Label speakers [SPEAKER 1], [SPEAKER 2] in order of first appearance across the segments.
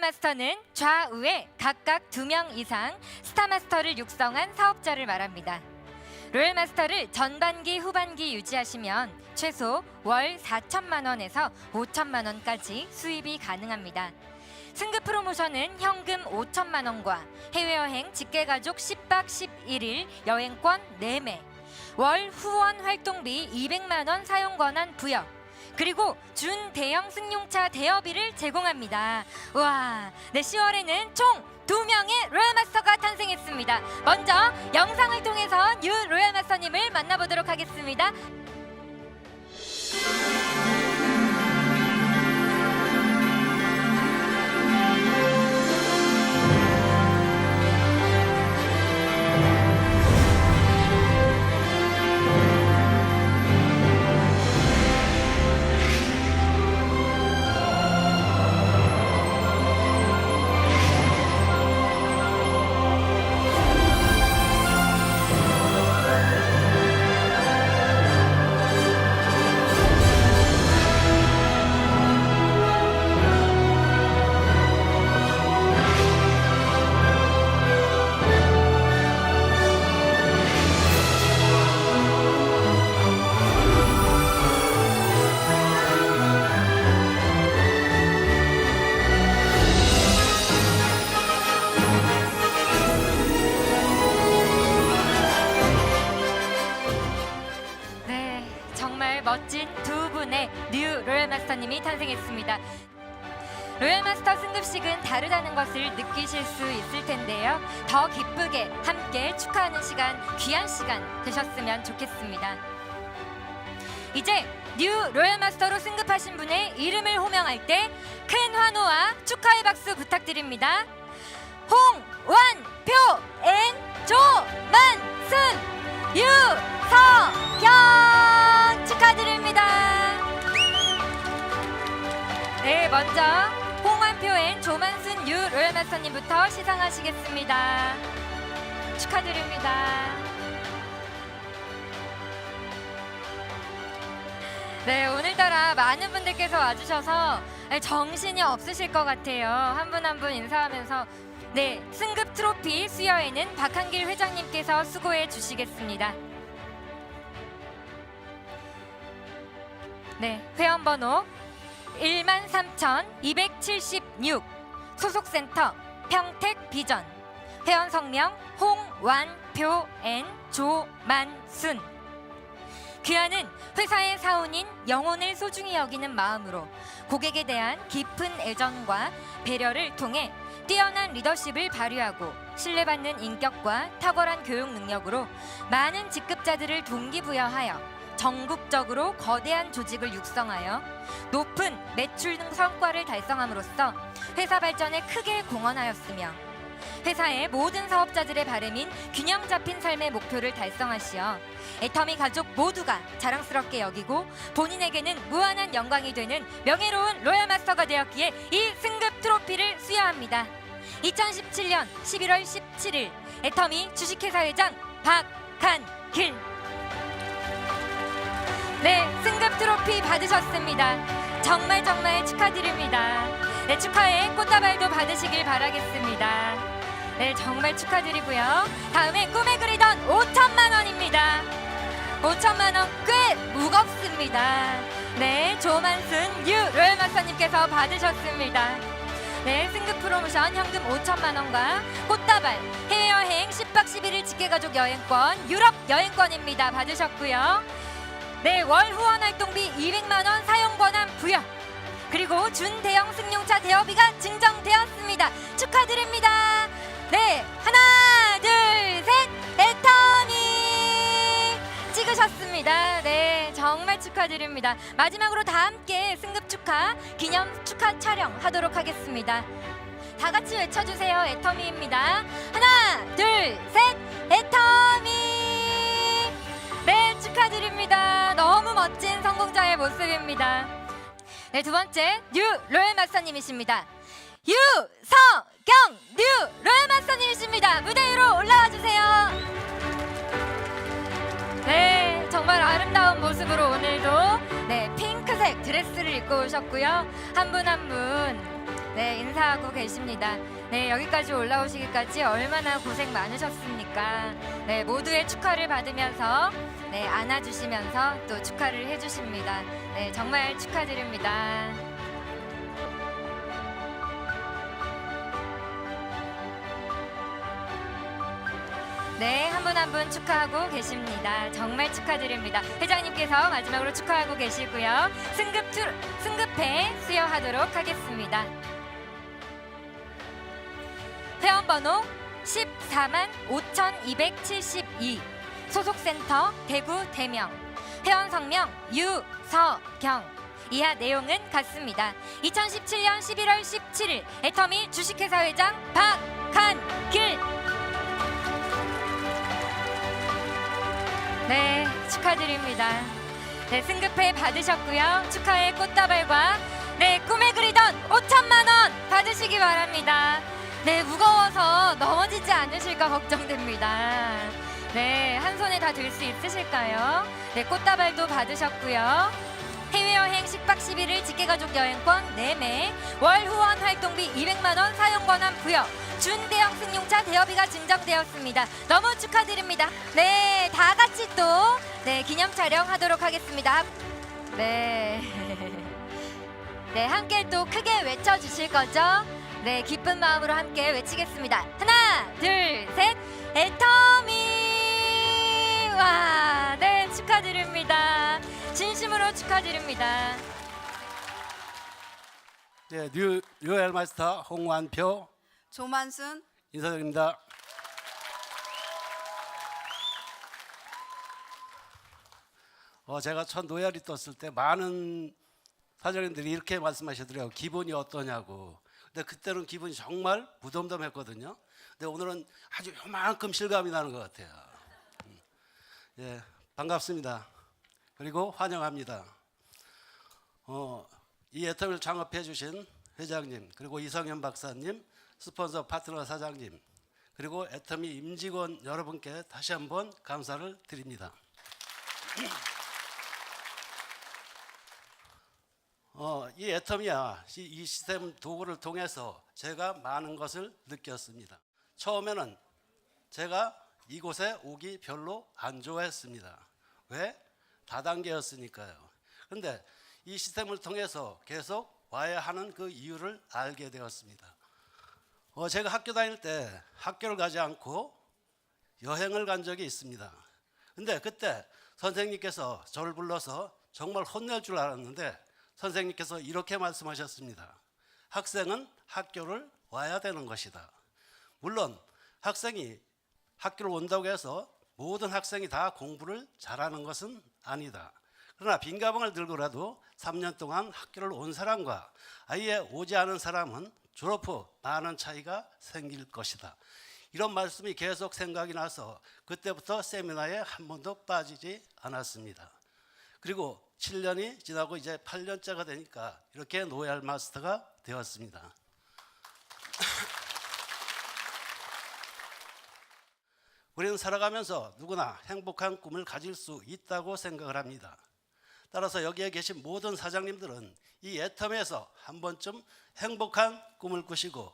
[SPEAKER 1] 로얄마스터는 좌우에 각각 2명 이상 스타마스터를 육성한 사업자를 말합니다. 로얄마스터를 전반기 후반기 유지하시면 최소 월 4천만 원에서 5천만 원까지 수입이 가능합니다. 승급 프로모션은 현금 5천만 원과 해외여행 직계가족 10박 11일 여행권 4매, 월 후원 활동비 200만 원 사용 권한 부여, 그리고 준대형 승용차 대여비를 제공합니다. 와, 네, 10월에는 총 2명의 로얄마스터가 탄생했습니다. 먼저 영상을 통해서 뉴 로얄마스터님을 만나보도록 하겠습니다. 멋진 두 분의 뉴 로얄마스터님이 탄생했습니다. 로얄마스터 승급식은 다르다는 것을 느끼실 수 있을 텐데요. 더 기쁘게 함께 축하하는 시간, 귀한 시간 되셨으면 좋겠습니다. 이제 뉴 로얄마스터로 승급하신 분의 이름을 호명할 때 큰 환호와 축하의 박수 부탁드립니다. 홍완표 앤 조만순 유석경 축하드립니다. 네, 먼저 홍완표 앤 조만순 유 로얄마스터님부터 시상하시겠습니다. 축하드립니다. 네, 오늘따라 많은 분들께서 와주셔서 정신이 없으실 것 같아요. 한 분 한 분 인사하면서 네, 승급 트로피 수여에는 박한길 회장님께서 수고해 주시겠습니다. 네, 회원번호 13,276 소속센터 평택비전, 회원 성명 홍완표 앤 조만순. 귀하는 회사의 사원인 영혼을 소중히 여기는 마음으로 고객에 대한 깊은 애정과 배려를 통해 뛰어난 리더십을 발휘하고 신뢰받는 인격과 탁월한 교육 능력으로 많은 직급자들을 동기부여하여 전국적으로 거대한 조직을 육성하여 높은 매출 등 성과를 달성함으로써 회사 발전에 크게 공헌하였으며 회사의 모든 사업자들의 바람인 균형 잡힌 삶의 목표를 달성하시어 애터미 가족 모두가 자랑스럽게 여기고 본인에게는 무한한 영광이 되는 명예로운 로얄마스터가 되었기에 이 승급 트로피를 수여합니다. 2017년 11월 17일 애터미 주식회사 회장 박한길. 네, 승급 트로피 받으셨습니다. 정말 축하드립니다. 네, 축하의 꽃다발도 받으시길 바라겠습니다. 네, 정말 축하드리고요. 다음에 꿈에 그리던 5천만 원입니다. 5천만 원 꽤 무겁습니다. 네, 조만순 유 로얄마스터님께서 받으셨습니다. 네, 승급 프로모션 현금 5천만 원과 꽃다발, 해외여행 10박 11일 직계가족 여행권, 유럽 여행권입니다. 받으셨고요. 네, 월 후원 활동비 200만 원 사용 권한 부여, 그리고 준대형 승용차 대여비가 증정되었습니다. 축하드립니다. 네, 하나, 둘, 셋, 애터미 찍으셨습니다. 네, 정말 축하드립니다. 마지막으로 다 함께 승급 축하, 기념 축하 촬영 하도록 하겠습니다. 다 같이 외쳐주세요. 애터미입니다. 하나, 둘, 셋, 애터미. 네, 축하드립니다. 너무 멋진 성공자의 모습입니다. 네, 두 번째 뉴 로얄마스터님이십니다. 유석경 뉴 로얄마스터님이십니다. 무대 위로 올라와 주세요. 네, 정말 아름다운 모습으로 오늘도 네, 핑크색 드레스를 입고 오셨고요. 한 분 한 분 네, 인사하고 계십니다. 네, 여기까지 올라오시기까지 얼마나 고생 많으셨습니까? 네, 모두의 축하를 받으면서 네, 안아주시면서 또 축하를 해주십니다. 네, 정말 축하드립니다. 네, 한 분 한 분 축하하고 계십니다. 정말 축하드립니다. 회장님께서 마지막으로 축하하고 계시고요. 승급해 수여하도록 하겠습니다. 회원번호 145,272 소속센터 대구 대명 회원 성명 유서경 이하 내용은 같습니다. 2017년 11월 17일 애터미 주식회사 회장 박한길. 네, 축하드립니다. 네, 승급회 받으셨고요. 축하의 꽃다발과 네, 꿈에 그리던 5천만 원 받으시기 바랍니다. 네, 무거워서 넘어지지 않으실까 걱정됩니다. 네, 한 손에 다 들 수 있으실까요? 네, 꽃다발도 받으셨고요. 해외여행 10박 11일 직계가족 여행권 4매, 월 후원 활동비 200만 원 사용 권한 부여, 준대형 승용차 대여비가 증정되었습니다. 너무 축하드립니다. 네, 다 같이 또 네, 기념 촬영하도록 하겠습니다. 네. 네, 함께 또 크게 외쳐주실 거죠? 네, 기쁜 마음으로 함께 외치겠습니다. 하나, 둘, 셋, 애터미! 와, 네, 축하드립니다. 진심으로 축하드립니다.
[SPEAKER 2] 네, 뉴 로얄 마스터 홍완표
[SPEAKER 3] 조만순
[SPEAKER 2] 인사드립니다. 제가 첫 노열이 떴을 때 많은 사장님들이 이렇게 말씀하시더라고요. 기분이 어떠냐고. 근데 그때는 기분이 정말 무덤덤했거든요. 근데 오늘은 아주 요만큼 실감이 나는 것 같아요. 예, 반갑습니다. 그리고 환영합니다. 이 애터미를 창업해 주신 회장님, 그리고 이성현 박사님, 스폰서 파트너 사장님, 그리고 애터미 임직원 여러분께 다시 한번 감사를 드립니다. 이 애터미야, 이 시스템 도구를 통해서 제가 많은 것을 느꼈습니다. 처음에는 제가 이곳에 오기 별로 안 좋아했습니다. 왜? 다단계였으니까요. 그런데 이 시스템을 통해서 계속 와야 하는 그 이유를 알게 되었습니다. 제가 학교 다닐 때 학교를 가지 않고 여행을 간 적이 있습니다. 근데 그때 선생님께서 저를 불러서 정말 혼낼 줄 알았는데 선생님께서 이렇게 말씀하셨습니다. 학생은 학교를 와야 되는 것이다. 물론 학생이 학교를 온다고 해서 모든 학생이 다 공부를 잘하는 것은 아니다. 그러나 빈 가방을 들고라도 3년 동안 학교를 온 사람과 아예 오지 않은 사람은 졸업 후 많은 차이가 생길 것이다. 이런 말씀이 계속 생각이 나서 그때부터 세미나에 한 번도 빠지지 않았습니다. 그리고 7년이 지나고 이제 8년째가 되니까 이렇게 로얄 마스터가 되었습니다. 우리는 살아가면서 누구나 행복한 꿈을 가질 수 있다고 생각을 합니다. 따라서 여기에 계신 모든 사장님들은 이 애터미에서 한 번쯤 행복한 꿈을 꾸시고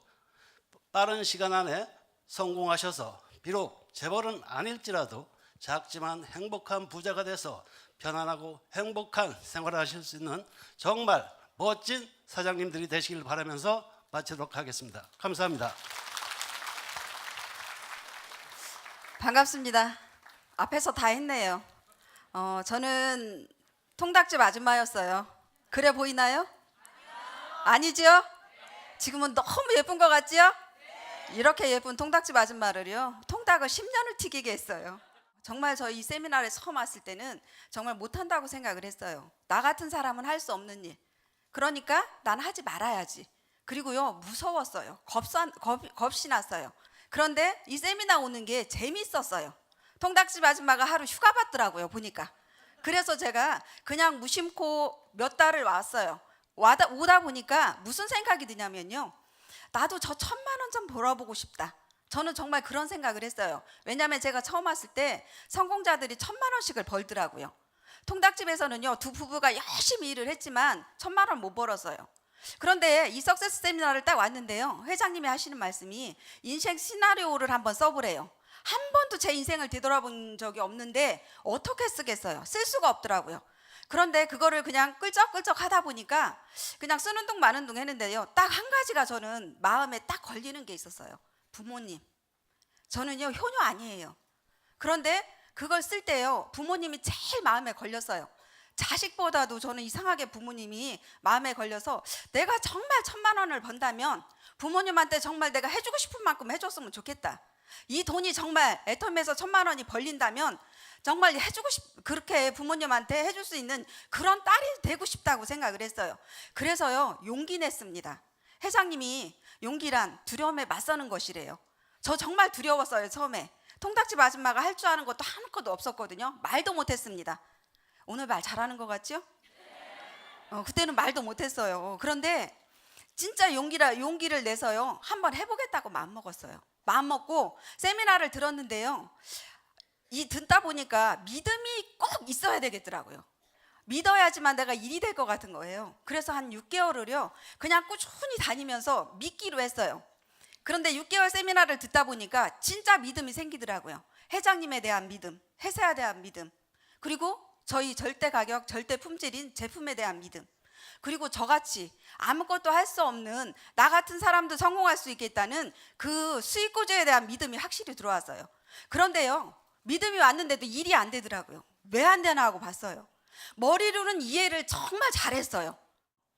[SPEAKER 2] 빠른 시간 안에 성공하셔서 비록 재벌은 아닐지라도 작지만 행복한 부자가 돼서 편안하고 행복한 생활을 하실 수 있는 정말 멋진 사장님들이 되시길 바라면서 마치도록 하겠습니다. 감사합니다.
[SPEAKER 3] 반갑습니다. 앞에서 다 했네요. 저는 통닭집 아줌마였어요. 그래 보이나요? 아니죠? 지금은 너무 예쁜 것 같지요? 이렇게 예쁜 통닭집 아줌마를요, 통닭을 10년을 튀기게 했어요. 정말 저 이 세미나에 처음 왔을 때는 정말 못한다고 생각을 했어요. 나 같은 사람은 할 수 없는 일. 그러니까 난 하지 말아야지. 그리고요, 무서웠어요. 겁이 났어요. 그런데 이 세미나 오는 게 재밌었어요. 통닭집 아줌마가 하루 휴가 받더라고요, 보니까. 그래서 제가 그냥 무심코 몇 달을 왔어요. 오다 보니까 무슨 생각이 드냐면요, 나도 저 1,000만 원 좀 벌어보고 싶다. 저는 정말 그런 생각을 했어요. 왜냐하면 제가 처음 왔을 때 성공자들이 1,000만 원씩을 벌더라고요. 통닭집에서는요, 두 부부가 열심히 일을 했지만 1,000만 원 못 벌었어요. 그런데 이 석세스 세미나를 딱 왔는데요. 회장님이 하시는 말씀이 인생 시나리오를 한번 써보래요. 한 번도 제 인생을 되돌아본 적이 없는데 어떻게 쓰겠어요? 쓸 수가 없더라고요. 그런데 그거를 그냥 끌적끌적 하다 보니까 그냥 쓰는 둥 마는 둥 했는데요. 딱 한 가지가 저는 마음에 딱 걸리는 게 있었어요. 부모님. 저는요, 효녀 아니에요. 그런데 그걸 쓸 때요, 부모님이 제일 마음에 걸렸어요. 자식보다도 저는 이상하게 부모님이 마음에 걸려서 내가 정말 1,000만 원을 번다면 부모님한테 정말 내가 해주고 싶은 만큼 해줬으면 좋겠다. 이 돈이 정말 애텀에서 1,000만 원이 벌린다면 정말 그렇게 부모님한테 해줄 수 있는 그런 딸이 되고 싶다고 생각을 했어요. 그래서요, 용기 냈습니다. 회장님이 용기란 두려움에 맞서는 것이래요. 저 정말 두려웠어요. 처음에 통닭집 아줌마가 할 줄 아는 것도 하나도 없었거든요. 말도 못했습니다. 오늘 말 잘하는 것 같죠? 그때는 말도 못했어요. 그런데 진짜 용기를 내서요, 한번 해보겠다고 마음먹었어요. 마음먹고 세미나를 들었는데요, 이 듣다 보니까 믿음이 꼭 있어야 되겠더라고요. 믿어야지만 내가 일이 될 것 같은 거예요. 그래서 한 6개월을요 그냥 꾸준히 다니면서 믿기로 했어요. 그런데 6개월 세미나를 듣다 보니까 진짜 믿음이 생기더라고요. 회장님에 대한 믿음, 회사에 대한 믿음, 그리고 저희 절대 가격, 절대 품질인 제품에 대한 믿음, 그리고 저같이 아무것도 할 수 없는 나 같은 사람도 성공할 수 있겠다는 그 수익 구조에 대한 믿음이 확실히 들어왔어요. 그런데요, 믿음이 왔는데도 일이 안 되더라고요. 왜 안 되나 하고 봤어요. 머리로는 이해를 정말 잘했어요.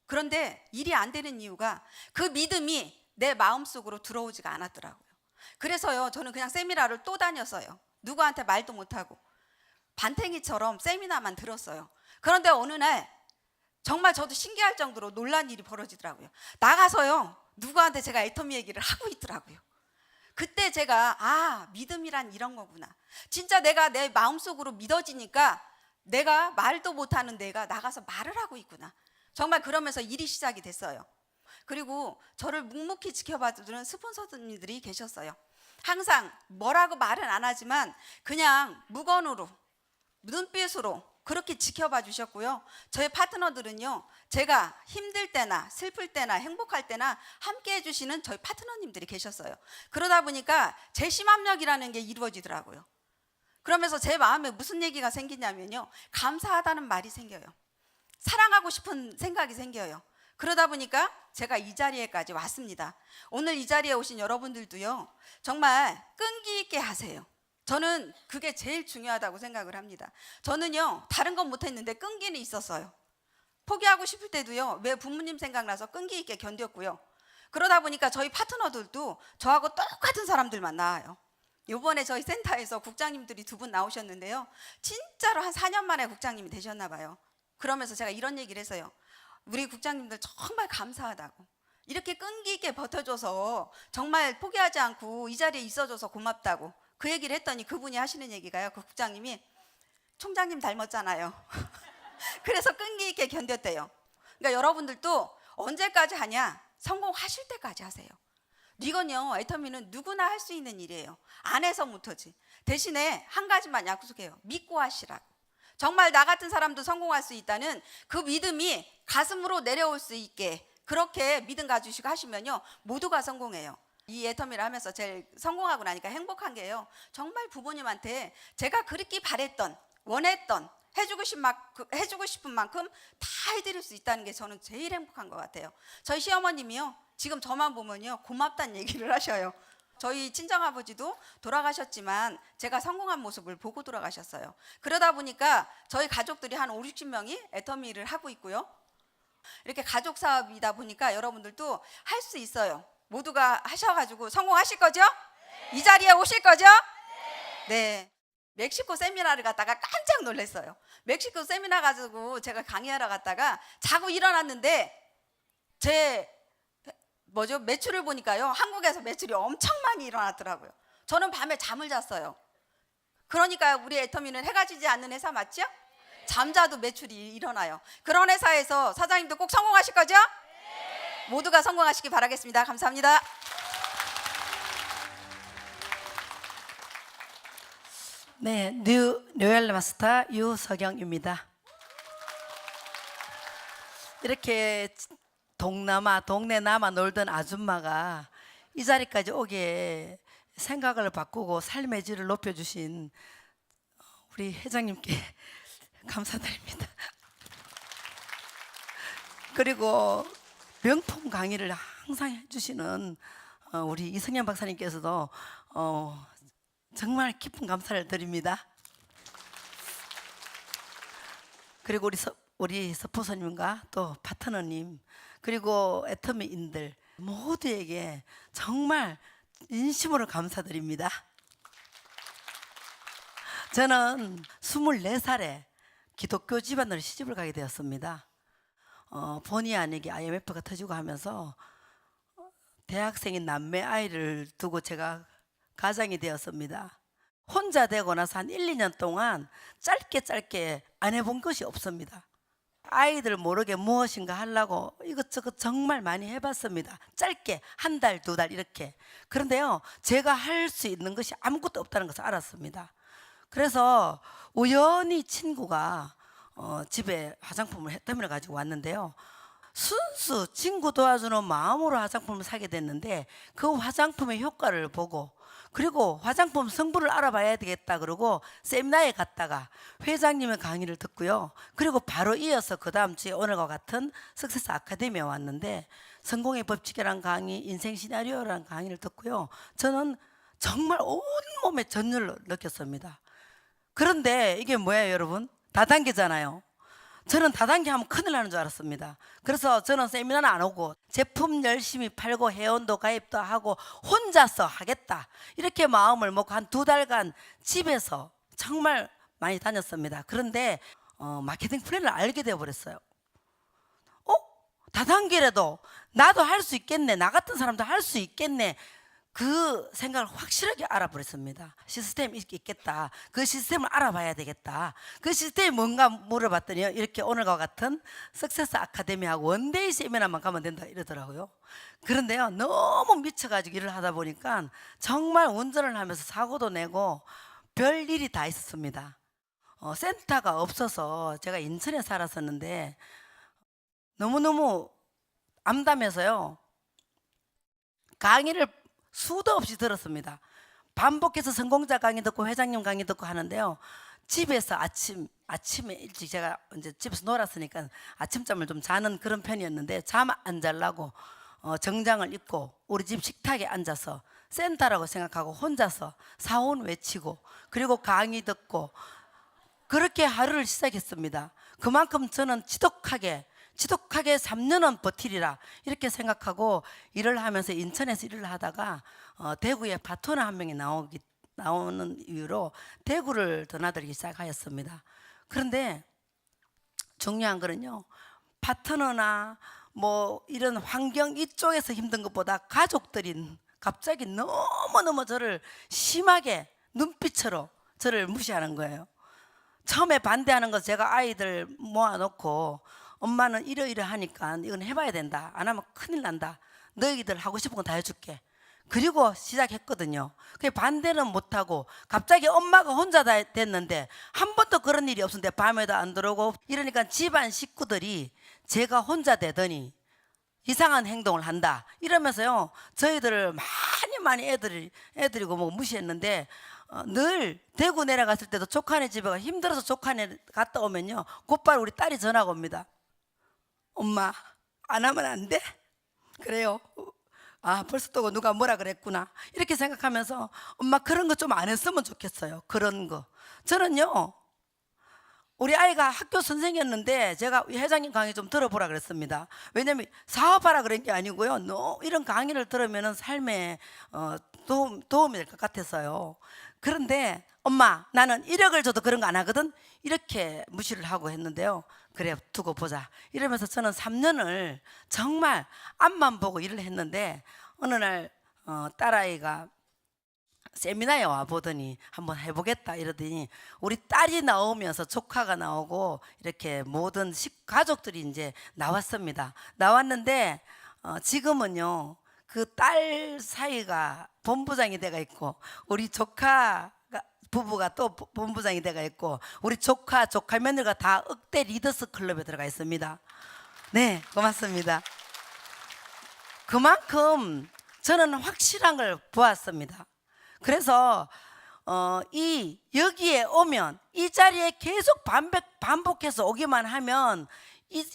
[SPEAKER 3] 그런데 일이 안 되는 이유가 그 믿음이 내 마음속으로 들어오지가 않았더라고요. 그래서요, 저는 그냥 세미나를 또 다녔어요. 누구한테 말도 못하고 반탱이처럼 세미나만 들었어요. 그런데 어느 날 정말 저도 신기할 정도로 놀란 일이 벌어지더라고요. 나가서요, 누구한테 제가 애터미 얘기를 하고 있더라고요. 그때 제가 믿음이란 이런 거구나. 진짜 내가 내 마음속으로 믿어지니까 내가 말도 못하는 내가 나가서 말을 하고 있구나. 정말 그러면서 일이 시작이 됐어요. 그리고 저를 묵묵히 지켜봐주는 스폰서님들이 계셨어요. 항상 뭐라고 말은 안 하지만 그냥 무건으로, 눈빛으로 그렇게 지켜봐 주셨고요. 저희 파트너들은요, 제가 힘들 때나 슬플 때나 행복할 때나 함께 해주시는 저희 파트너님들이 계셨어요. 그러다 보니까 제 심압력이라는 게 이루어지더라고요. 그러면서 제 마음에 무슨 얘기가 생기냐면요, 감사하다는 말이 생겨요. 사랑하고 싶은 생각이 생겨요. 그러다 보니까 제가 이 자리에까지 왔습니다. 오늘 이 자리에 오신 여러분들도요, 정말 끈기 있게 하세요. 저는 그게 제일 중요하다고 생각을 합니다. 저는요, 다른 건 못했는데 끈기는 있었어요. 포기하고 싶을 때도요, 왜 부모님 생각나서 끈기 있게 견뎠고요. 그러다 보니까 저희 파트너들도 저하고 똑같은 사람들만 나와요. 이번에 저희 센터에서 국장님들이 2분 나오셨는데요, 진짜로 한 4년 만에 국장님이 되셨나 봐요. 그러면서 제가 이런 얘기를 했어요. 우리 국장님들 정말 감사하다고, 이렇게 끈기 있게 버텨줘서 정말 포기하지 않고 이 자리에 있어줘서 고맙다고 그 얘기를 했더니 그분이 하시는 얘기가요, 그 국장님이 총장님 닮았잖아요. 그래서 끈기 있게 견뎠대요. 그러니까 여러분들도 언제까지 하냐? 성공하실 때까지 하세요. 이건요, 애터미는 누구나 할 수 있는 일이에요. 안 해서 못하지. 대신에 한 가지만 약속해요. 믿고 하시라고. 정말 나 같은 사람도 성공할 수 있다는 그 믿음이 가슴으로 내려올 수 있게 그렇게 믿음 가지시고 하시면요, 모두가 성공해요. 이 애터미를 하면서 제일 성공하고 나니까 행복한 게요, 정말 부모님한테 제가 그렇게 바랬던, 원했던, 해주고 싶은 만큼 다 해드릴 수 있다는 게 저는 제일 행복한 것 같아요. 저희 시어머님이요, 지금 저만 보면요, 고맙다는 얘기를 하셔요. 저희 친정아버지도 돌아가셨지만 제가 성공한 모습을 보고 돌아가셨어요. 그러다 보니까 저희 가족들이 한 50~60명이 애터미를 하고 있고요. 이렇게 가족 사업이다 보니까 여러분들도 할 수 있어요. 모두가 하셔가지고 성공하실 거죠? 네. 이 자리에 오실 거죠? 네. 멕시코 세미나를 갔다가 깜짝 놀랐어요. 멕시코 세미나 가지고 제가 강의하러 갔다가 자고 일어났는데 제 매출을 보니까요, 한국에서 매출이 엄청 많이 일어났더라고요. 저는 밤에 잠을 잤어요. 그러니까 우리 애터미는 해가 지지 않는 회사 맞죠? 잠자도 매출이 일어나요. 그런 회사에서 사장님도 꼭 성공하실 거죠? 모두가 성공하시기 바라겠습니다. 감사합니다.
[SPEAKER 4] 네, 뉴 로얄 마스터 유서경입니다. 이렇게 동네 남아 놀던 아줌마가 이 자리까지 오게 생각을 바꾸고 삶의 질을 높여주신 우리 회장님께 감사드립니다. 그리고 명품 강의를 항상 해주시는 우리 이성현 박사님께서도 정말 깊은 감사를 드립니다. 그리고 우리 서포서님과 또 파트너님 그리고 애터미인들 모두에게 정말 인심으로 감사드립니다. 저는 24살에 기독교 집안으로 시집을 가게 되었습니다. 본의 아니게 IMF가 터지고 하면서 대학생인 남매 아이를 두고 제가 가장이 되었습니다. 혼자 되고 나서 한 1, 2년 동안 짧게 안 해본 것이 없습니다. 아이들 모르게 무엇인가 하려고 이것저것 정말 많이 해봤습니다. 짧게 한 달, 2달 이렇게. 그런데요, 제가 할 수 있는 것이 아무것도 없다는 것을 알았습니다. 그래서 우연히 친구가 집에 화장품을 애터미를 가지고 왔는데요. 순수 친구 도와주는 마음으로 화장품을 사게 됐는데 그 화장품의 효과를 보고 그리고 화장품 성분을 알아봐야 되겠다 그러고 세미나에 갔다가 회장님의 강의를 듣고요. 그리고 바로 이어서 그 다음 주에 오늘과 같은 석세스 아카데미에 왔는데 성공의 법칙이라는 강의, 인생 시나리오라는 강의를 듣고요. 저는 정말 온몸에 전율을 느꼈습니다. 그런데 이게 뭐예요, 여러분? 다단계잖아요. 저는 다단계 하면 큰일 나는 줄 알았습니다. 그래서 저는 세미나는 안 오고 제품 열심히 팔고 회원도 가입도 하고 혼자서 하겠다 이렇게 마음을 먹고 한 2달간 집에서 정말 많이 다녔습니다. 그런데 마케팅 플랜을 알게 되어버렸어요. 다단계라도 나도 할 수 있겠네, 나 같은 사람도 할 수 있겠네, 그 생각을 확실하게 알아버렸습니다. 시스템이 있겠다. 그 시스템을 알아봐야 되겠다. 그 시스템이 뭔가 물어봤더니 이렇게 오늘과 같은 석세스 아카데미하고 원데이 세미나만 가면 된다 이러더라고요. 그런데요, 너무 미쳐가지고 일을 하다 보니까 정말 운전을 하면서 사고도 내고 별 일이 다 있었습니다. 센터가 없어서 제가 인천에 살았었는데 너무너무 암담해서요, 강의를 수도 없이 들었습니다. 반복해서 성공자 강의 듣고 회장님 강의 듣고 하는데요. 집에서 아침에 일찍 제가 이제 집에서 놀았으니까 아침잠을 좀 자는 그런 편이었는데 잠 안 자려고 정장을 입고 우리 집 식탁에 앉아서 센터라고 생각하고 혼자서 사원 외치고 그리고 강의 듣고 그렇게 하루를 시작했습니다. 그만큼 저는 지독하게 3년은 버티리라 이렇게 생각하고 일을 하면서 인천에서 일을 하다가 대구에 파트너 한 명이 나오는 이유로 대구를 드나들기 시작하였습니다. 그런데 중요한 거는요, 파트너나 뭐 이런 환경 이쪽에서 힘든 것보다 가족들이 갑자기 너무너무 저를 심하게 눈빛으로 저를 무시하는 거예요. 처음에 반대하는 거 제가 아이들 모아놓고 엄마는 이러이러하니까 이건 해봐야 된다, 안 하면 큰일 난다, 너희들 하고 싶은 거 다 해줄게, 그리고 시작했거든요. 그 반대는 못하고 갑자기 엄마가 혼자 다 됐는데 한 번도 그런 일이 없었는데 밤에도 안 들어오고 이러니까 집안 식구들이 제가 혼자 되더니 이상한 행동을 한다 이러면서요, 저희들을 많이 애들이고 뭐 무시했는데 늘 대구 내려갔을 때도 조카네 집에 가 힘들어서 조카네 갔다 오면요, 곧바로 우리 딸이 전화가 옵니다. 엄마 안 하면 안 돼? 그래요. 아, 벌써 또 누가 뭐라 그랬구나 이렇게 생각하면서 엄마 그런 거 좀 안 했으면 좋겠어요. 그런 거 저는요, 우리 아이가 학교 선생이었는데 제가 회장님 강의 좀 들어보라 그랬습니다. 왜냐면 사업하라 그런 게 아니고요, 이런 강의를 들으면 삶에 도움이 될 것 같아서요. 그런데 엄마 나는 1억을 줘도 그런 거 안 하거든 이렇게 무시를 하고 했는데요. 그래 두고 보자 이러면서 저는 3년을 정말 앞만 보고 일을 했는데 어느 날 딸아이가 세미나에 와보더니 한번 해보겠다 이러더니 우리 딸이 나오면서 조카가 나오고 이렇게 모든 가족들이 이제 나왔습니다. 나왔는데 지금은요, 그 딸 사이가 본부장이 돼가 있고 우리 조카 부부가 또 본부장이 돼가 있고 우리 조카 며느리가 다 억대 리더스 클럽에 들어가 있습니다. 네, 고맙습니다. 그만큼 저는 확실한 걸 보았습니다. 그래서 이 여기에 오면 이 자리에 계속 반복해서 오기만 하면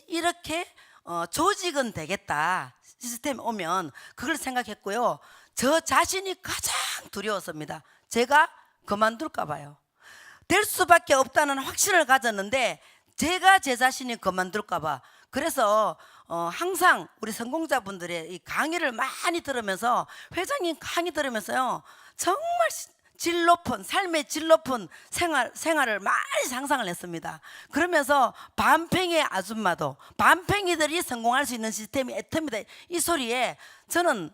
[SPEAKER 4] 이렇게 조직은 되겠다. 시스템에 오면 그걸 생각했고요. 저 자신이 가장 두려웠습니다. 제가 그만둘까 봐요. 될 수밖에 없다는 확신을 가졌는데 제가 제 자신이 그만둘까 봐. 그래서 항상 우리 성공자분들의 이 강의를 많이 들으면서, 회장님 강의 들으면서요, 정말 삶의 질 높은 생활을 많이 상상을 했습니다. 그러면서 반팽의 아줌마도, 반팽이들이 성공할 수 있는 시스템이 애텀이다, 이 소리에 저는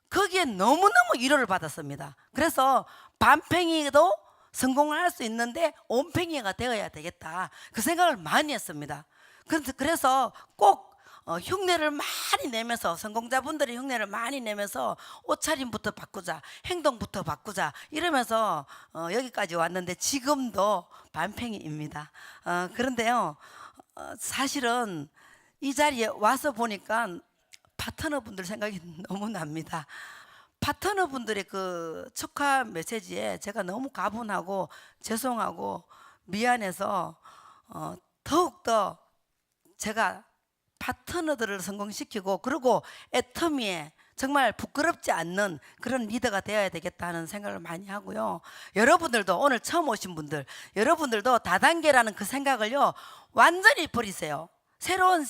[SPEAKER 4] 거기에 너무너무 위로를 받았습니다. 그래서 반팽이도 성공을 할 수 있는데 온팽이가 되어야 되겠다, 그 생각을 많이 했습니다. 그래서 꼭 흉내를 많이 내면서, 성공자분들이 흉내를 많이 내면서 옷차림부터 바꾸자, 행동부터 바꾸자 이러면서 여기까지 왔는데 지금도 반팽이입니다. 그런데요, 사실은 이 자리에 와서 보니까 파트너분들 생각이 너무 납니다. 파트너분들의 그 축하 메시지에 제가 너무 가분하고 죄송하고 미안해서 더욱더 제가 파트너들을 성공시키고, 그리고 애터미에 정말 부끄럽지 않는 그런 리더가 되어야 되겠다 하는 생각을 많이 하고요. 여러분들도, 오늘 처음 오신 분들, 여러분들도 다단계라는 그 생각을요 완전히 버리세요. 새로운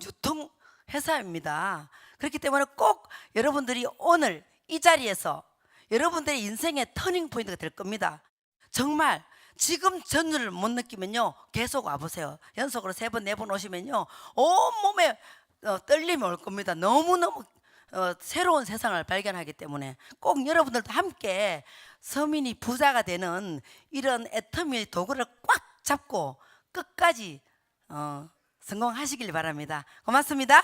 [SPEAKER 4] 유통 회사입니다. 그렇기 때문에 꼭 여러분들이 오늘 이 자리에서 여러분들의 인생의 터닝 포인트가 될 겁니다. 정말 지금 전율을 못 느끼면요, 계속 와보세요. 연속으로 3번, 4번 오시면요, 온몸에 떨림이 올 겁니다. 너무너무 새로운 세상을 발견하기 때문에 꼭 여러분들도 함께 서민이 부자가 되는 이런 애터미 도구를 꽉 잡고 끝까지 성공하시길 바랍니다. 고맙습니다.